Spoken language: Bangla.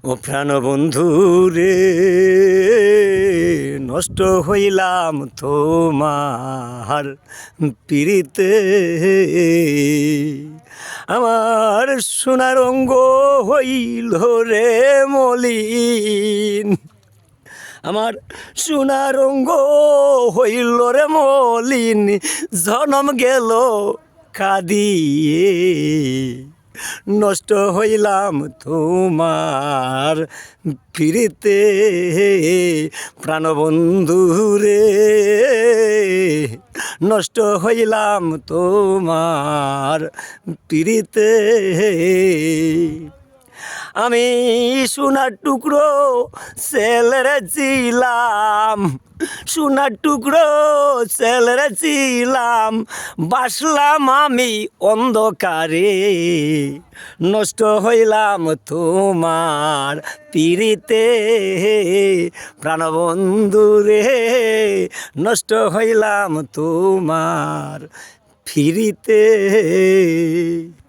ও প্রাণবন্ধু রে, নষ্ট হইলাম তোমার পিরিতে। আমার সোনার অঙ্গ হইল রে মলিন, আমার সোনার অঙ্গ হইল রে মলিন, জনম গেল কাঁদিয়ে। নষ্ট হইলাম তোমার ফিরিতে, প্রাণবন্ধু রে, নষ্ট হইলাম তোমার পিরিতে। আমি সোনার টুকরো ছেলেরে ছিলাম, সোনার টুকরো ছেলেরে ছিলাম, বাসলাম আমি অন্ধকারে। নষ্ট হইলাম তোমার পিরিতে, প্রাণবন্ধু রে, নষ্ট হইলাম তোমার ফিরিতে।